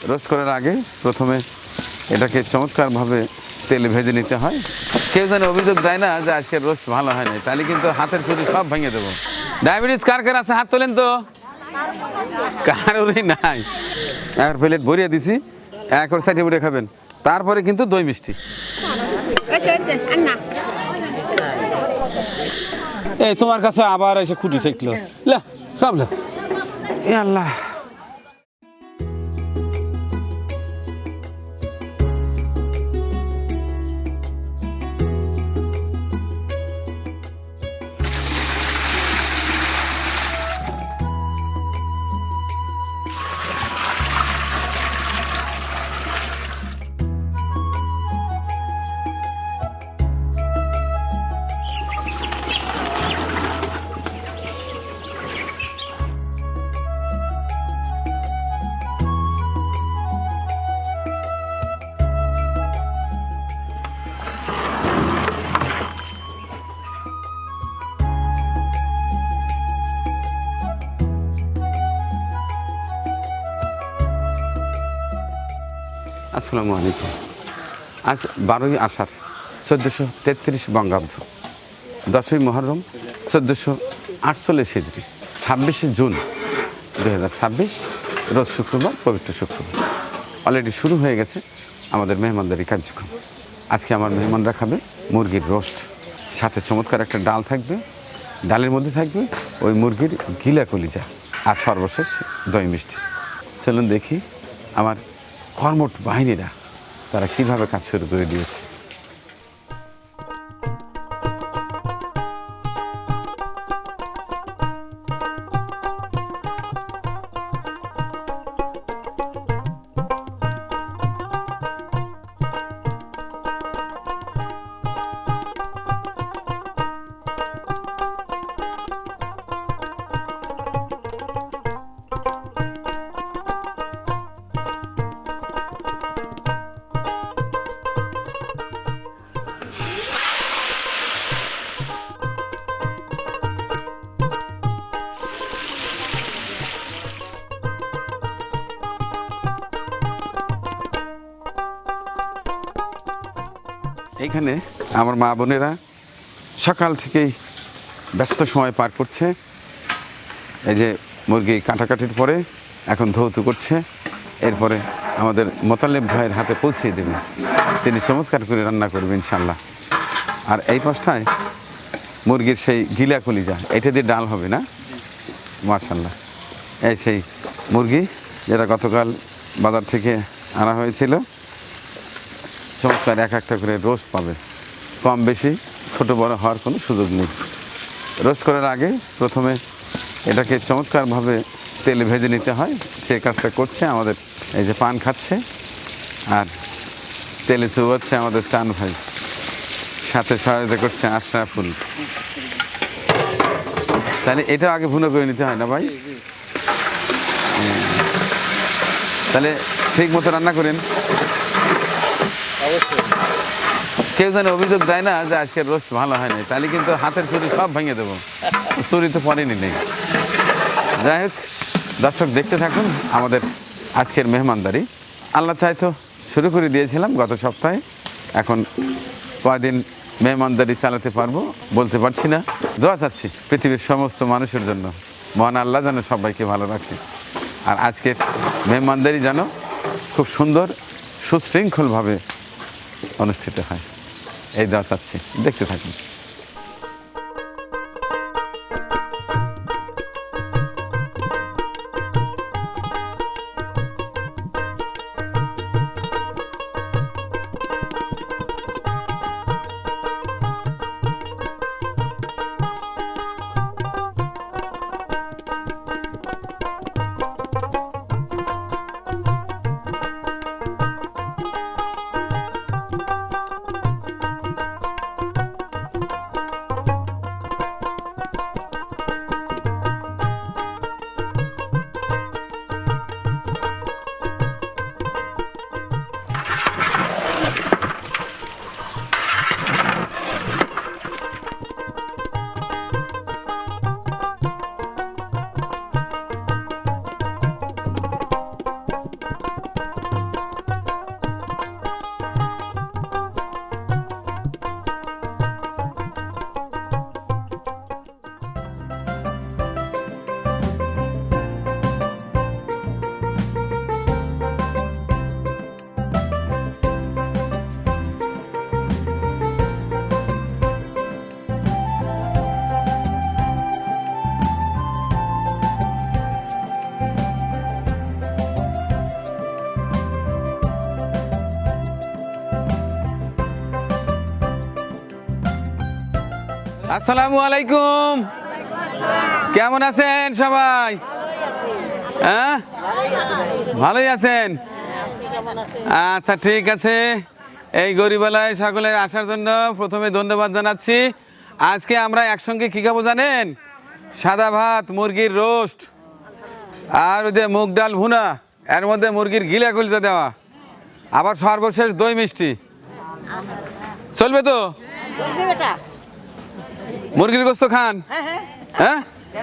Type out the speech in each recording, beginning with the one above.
Roast করার আগে প্রথমে এটাকে চমৎকারভাবে তেলে ভেজে নিতে হয়। কেউ যেন অভিযোগ দেয় না যে আজকের রোস্ট ভালো হয় না, তাহলে কিন্তু হাতের ছুরি সব ভেঙে দেবো। ডায়াবেটিস কার কার আছে হাত তোলেন তো, কারোরই নাই। এক প্লেট ভরিয়ে দিছি, এক করে সাইডে ভরে খাবেন, তারপরে কিন্তু দই মিষ্টি। এই তোমার কাছে আবার এসে খুঁটি ঠেকলো, লা সব লা, এ আল্লাহ। আসসালামু আলাইকুম। আজ 12ই আষাঢ় 1433 বঙ্গাব্দ, 10ই মহরম 1448 হিজরি, 26শে জুন 2026 রোজ শুক্রবার, পবিত্র শুক্রবার। অলরেডি শুরু হয়ে গেছে আমাদের মেহমানদারি কার্যক্রম। আজকে আমার মেহমানরা খাবে মুরগির রোস্ট, সাথে চমৎকার একটা ডাল থাকবে, ডালের মধ্যে থাকবে ওই মুরগির গিলা কলিজা, আর সর্বশেষ দই মিষ্টি। চলুন দেখি আমার কর্মঠ বাহিনীরা তারা কিভাবে কাজ শুরু করে দিয়েছে। এইখানে আমার মা বোনেরা সকাল থেকেই ব্যস্ত সময় পার করছে। এই যে মুরগি কাটাকাটির পরে এখন ধৌত করছে, এরপরে আমাদের মোতালেব ভাইয়ের হাতে পৌঁছিয়ে দেবেন, তিনি চমৎকার করে রান্না করবেন ইনশাল্লাহ। আর এই পাশটায় মুরগির সেই গিলা কলিজা, এটা দিয়ে ডাল হবে না, মাশাল্লাহ। এই সেই মুরগি যেটা গতকাল বাজার থেকে আনা হয়েছিল, চমৎকার এক একটা করে রোস্ট পাবে, কম বেশি ছোট বড় হওয়ার কোনো সুযোগ নেই। রোস্ট করার আগে প্রথমে এটাকে চমৎকারভাবে তেলে ভেজে নিতে হয়, সেই কাজটা করছে আমাদের এই যে পান খাচ্ছে আর তেলে চুবাচ্ছে আমাদের চান ভাই, সাথে সহায়তা করছে আশরাফুল। তাহলে এটা আগে ভুনো করে নিতে হয় না ভাই? তাহলে ঠিক মতো রান্না করেন। কেউ যেন অভিযোগ দেয় না যে আজকের রোস্ট ভালো হয় না, তাহলে কিন্তু হাতের ছুরি সব ভেঙে দেবো, ছুরি তো পড়েনি নেই। যাই হোক, দর্শক দেখতে থাকুন আমাদের আজকের মেহমানদারি। আল্লাহ চাইতো শুরু করে দিয়েছিলাম গত সপ্তাহে, এখন কয়দিন মেহমানদারি চালাতে পারবো বলতে পারছি না। দোয়া চাচ্ছি পৃথিবীর সমস্ত মানুষের জন্য, মহান আল্লাহ যেন সবাইকে ভালো রাখে। আর আজকের মেহমানদারি যেন খুব সুন্দর সুশৃঙ্খলভাবে অনুষ্ঠিত হয়, এই দোয়া চাচ্ছি। দেখতে থাকুন। আসসালামু আলাইকুম, কেমন আছেন সবাই? হ্যাঁ, ভালোই আছেন? আচ্ছা ঠিক আছে। এই গরিবালায় সকলের আসার জন্য প্রথমে ধন্যবাদ জানাচ্ছি। আজকে আমরা একসঙ্গে কী খাবো জানেন? সাদা ভাত, মুরগির রোস্ট, আর ওই যে মুগ ডাল ভুনা, এর মধ্যে মুরগির গিলা কলিজা দেওয়া, আবার সর্বশেষ দই মিষ্টি। চলবে তো? মুরগির গোস্ত খান? হ্যাঁ,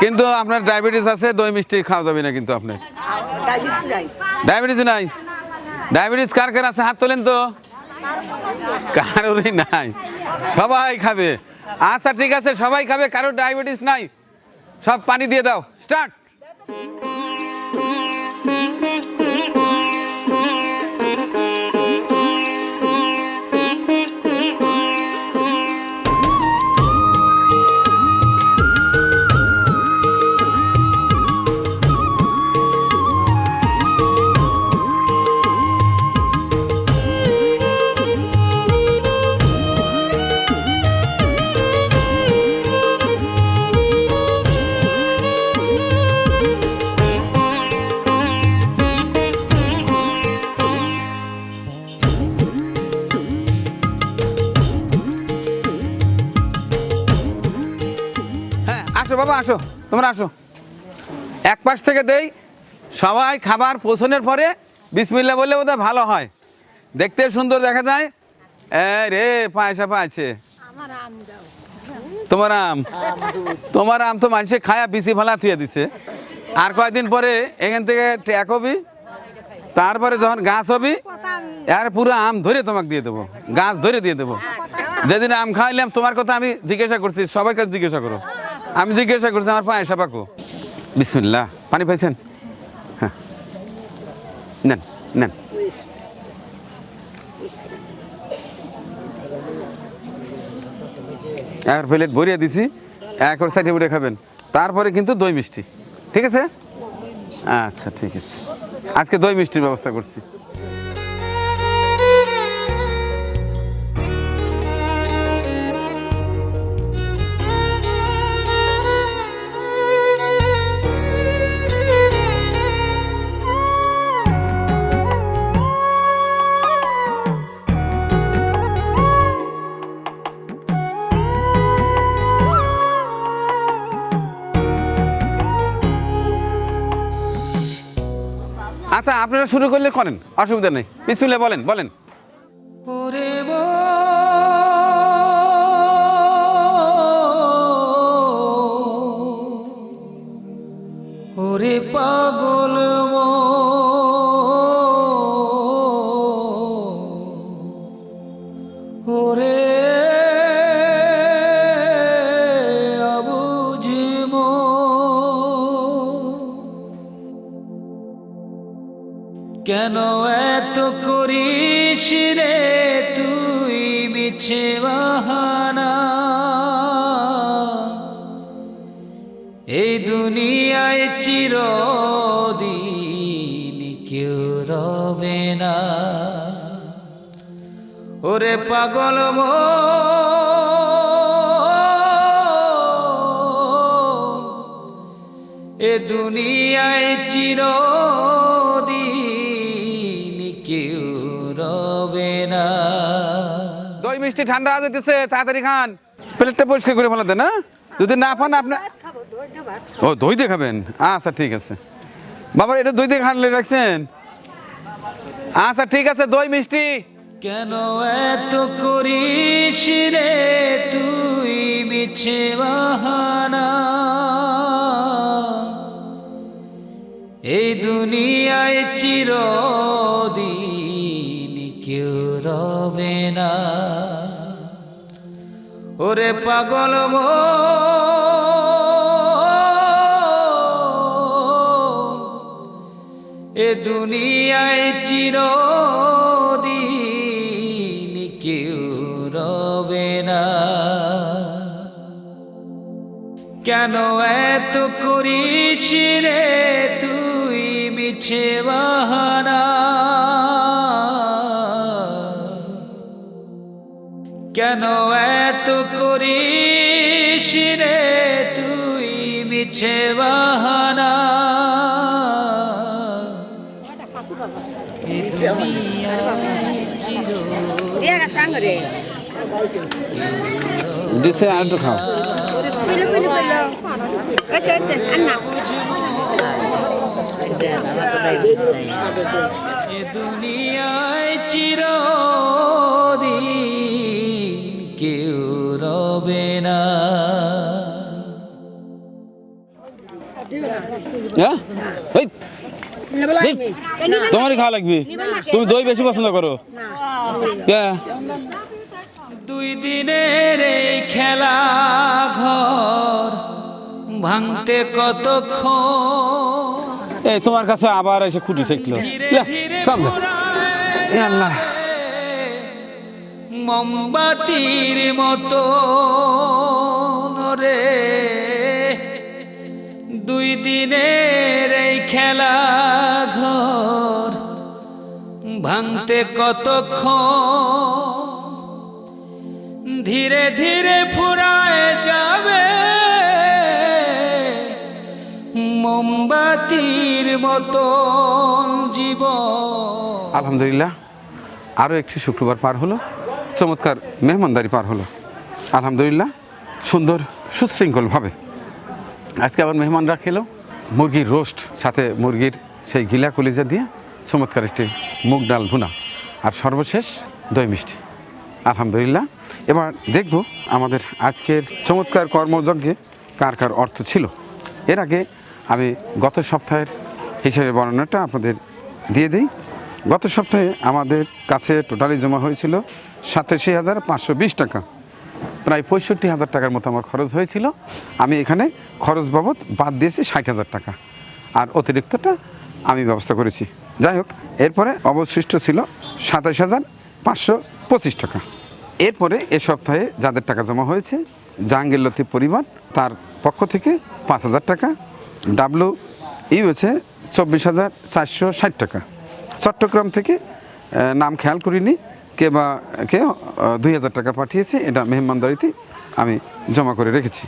কিন্তু আপনার ডায়াবেটিস আছে, দই মিষ্টি খাওয়া যাবে না কিন্তু আপনার। ডায়াবেটিস নাই? ডায়াবেটিস কার কার আছে হাত তোলেন তো। কারোরই নাই, সবাই খাবে। আচ্ছা ঠিক আছে, সবাই খাবে, কারোর ডায়াবেটিস নাই। সব পানি দিয়ে দাও, স্টার্ট। আসো বাবা, আসো, তোমরা আসো। এক পাশ থেকে দেই, সবাই খাবার পৌঁছানোর পরে বিসমিল্লাহ বললে বোধহয় ভালো হয়, দেখতে সুন্দর দেখা যায়। রে পায়সা পাইছে। তোমার আম, তোমার আম তো মানুষে খায়া বিচি ফালা থুয়ে দিছে। আর কয়েকদিন পরে এখান থেকে ট্যাক হবি, তারপরে যখন গাছ হবি, আর পুরো আম ধরে তোমাকে দিয়ে দেবো, গাছ ধরে দিয়ে দেবো। যেদিন আম খাইলাম তোমার কথা আমি জিজ্ঞাসা করছি, সবার কাছে জিজ্ঞাসা করো। আমি জিজ্ঞাসা করছি আমার পায়েসা পাকো। বিসমিল্লাহ, পানি পাইছেন? হ্যাঁ, নেন নেন। এক প্লেট ভরিয়ে দিছি, এক সাইডে উঠে খাবেন, তারপরে কিন্তু দই মিষ্টি, ঠিক আছে? আচ্ছা ঠিক আছে, আজকে দই মিষ্টির ব্যবস্থা করছি। আচ্ছা আপনারা শুরু করলে করেন, অসুবিধা নেই। বিসমিল্লাহ বলেন বলেন। ওরে পাগল ওরে অবুঝ কেন এত করিস রে তুই মিছে বাহানা? এই দুনিয়ায় চিরদিন কেউ রবে না। ওরে পাগল এ দুনিয়ায় চিরদিন কেউ রবে না। দই মিষ্টি ঠান্ডা হয়ে যেতেছে, তাড়াতাড়ি খান, প্লেটটা পরিষ্কার করে ফেলাতে না। যদি না পান আপনার, ও দই দিয়ে খাবেন? আচ্ছা ঠিক আছে বাবা, এটা দই দিয়ে খানলে রাখছেন? আচ্ছা ঠিক আছে, দই মিষ্টি। কেন এত করিস রে তুই মিছে বাহানা? এই দুনিয়ায় চিরদিন কেউ রবে না। ওরে পাগল এ দুনিয়ায় চিরদিন কেউ রবে না। কেন এত করিস রে তুই মিছে বাহানা? কেন এত করিস মিছে বাহানা এ দুনিয়ায় দিছে আর একটু খাও। এ দুনিয়ায় চিরদিন কেউ রবে না। হ্যাঁ এই, তোমারই খাওয়া লাগবে, তুমি দই বেশি পছন্দ করো। দুই দিনের এই খেলা ঘর ভাঙতে কতক্ষণ, এই তোমার কাছে আবার এসে খুঁটি ঠেকলো। আল্লাহ, মোমবাতির মতো রে দুই দিনের এই খেলা ঘর ভাঙতে কতক্ষণ, ধীরে ধীরে ফুরায় যাবে মোমবাতির মতো জীবন। আলহামদুলিল্লাহ, আরও একটি শুক্রবার পার হলো, চমৎকার মেহমানদারি পার হলো। আলহামদুলিল্লাহ, সুন্দর সুশৃঙ্খলভাবে আজকে আবার মেহমানরা খেলো মুরগির রোস্ট, সাথে মুরগির সেই গিলা কলিজা দিয়ে চমৎকার একটি মুগ ডাল ভুনা, আর সর্বশেষ দই মিষ্টি। আলহামদুলিল্লাহ, এবার দেখব আমাদের আজকের চমৎকার কর্মযজ্ঞে কার কার অর্থ ছিল। এর আগে আমি গত সপ্তাহের হিসেবে বর্ণনাটা আপনাদের দিয়ে দিই। গত সপ্তাহে আমাদের কাছে টোটালি জমা হয়েছিল 87,520 টাকা, প্রায় 65,000 টাকার মতো আমার খরচ হয়েছিল। আমি এখানে খরচ বাবদ বাদ দিয়েছি 60,000 টাকা, আর অতিরিক্তটা আমি ব্যবস্থা করেছি। যাই হোক, এরপরে অবশিষ্ট ছিল 27,525 টাকা। এরপরে এ সপ্তাহে যাদের টাকা জমা হয়েছে, জাহাঙ্গীর লতিফ পরিবার তার পক্ষ থেকে 5,000 টাকা, ইউ হচ্ছে 24,460 টাকা। চট্টগ্রাম থেকে নাম খেয়াল করিনি, কেউ 2,000 টাকা পাঠিয়েছে, এটা মেহমানদারিতে আমি জমা করে রেখেছি।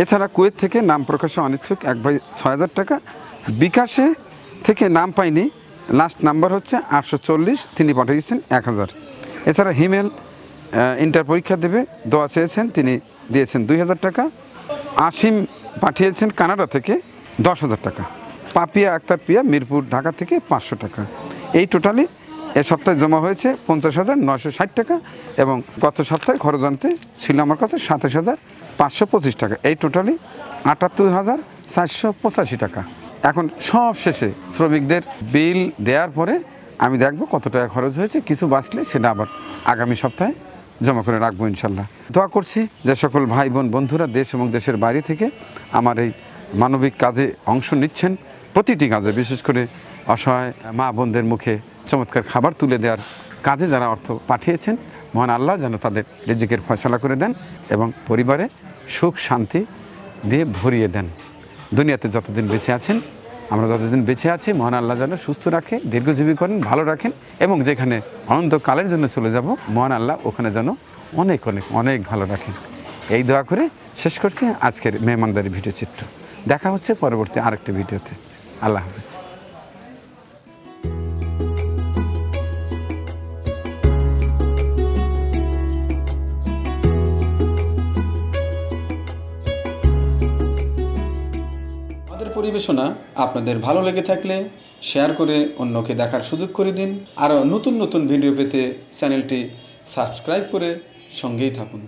এছাড়া কুয়েত থেকে নাম প্রকাশে অনিচ্ছুক এক ভাই 6,000 টাকা, বিকাশে থেকে নাম পাইনি, লাস্ট নাম্বার হচ্ছে 840, তিনি পাঠিয়েছেন 1,000। এছাড়া হিমেল ইন্টার পরীক্ষা দেবে, দোয়া চেয়েছেন, তিনি দিয়েছেন 2,000 টাকা। আসিম পাঠিয়েছেন কানাডা থেকে 10,000 টাকা। পাপিয়া আক্তার পিয়া মিরপুর ঢাকা থেকে 500 টাকা। এই টোটালি এ সপ্তাহে জমা হয়েছে 50,960 টাকা, এবং গত সপ্তাহে খরচ আনতে ছিল আমার কাছে 27,525 টাকা। এই টোটালি 78,485 টাকা। এখন সব শেষে শ্রমিকদের বিল দেওয়ার পরে আমি দেখব কত টাকা খরচ হয়েছে, কিছু বাঁচলে সেটা আবার আগামী সপ্তাহে জমা করে রাখবো ইনশাল্লাহ। দোয়া করছি যে সকল ভাই বোন বন্ধুরা দেশ এবং দেশের বাইরে থেকে আমার এই মানবিক কাজে অংশ নিচ্ছেন, প্রতিটি কাজে, বিশেষ করে অসহায় মা বোনদের মুখে চমৎকার খাবার তুলে দেওয়ার কাজে যারা অর্থ পাঠিয়েছেন, মহান আল্লাহ যেন তাদের রিজিকের ফয়সালা করে দেন এবং পরিবারে সুখ শান্তি দিয়ে ভরিয়ে দেন। দুনিয়াতে যতদিন বেঁচে আছেন, আমরা যতদিন বেঁচে আছি, মহান আল্লাহ যেন সুস্থ রাখে, দীর্ঘজীবী করেন, ভালো রাখেন, এবং যেখানে অনন্তকালের জন্য চলে যাব, মহান আল্লাহ ওখানে যেন অনেক অনেক অনেক ভালো রাখেন। এই দোয়া করে শেষ করছি আজকের মেহমানদারি ভিডিও চিত্র। দেখা হচ্ছে পরবর্তী আরেকটি ভিডিওতে। আল্লাহ হাফেজ। পরিবেশনা আপনাদের ভালো লেগে থাকলে শেয়ার করে অন্যকে দেখার সুযোগ করে দিন। আরও নতুন নতুন ভিডিও পেতে চ্যানেলটি সাবস্ক্রাইব করে সঙ্গেই থাকুন।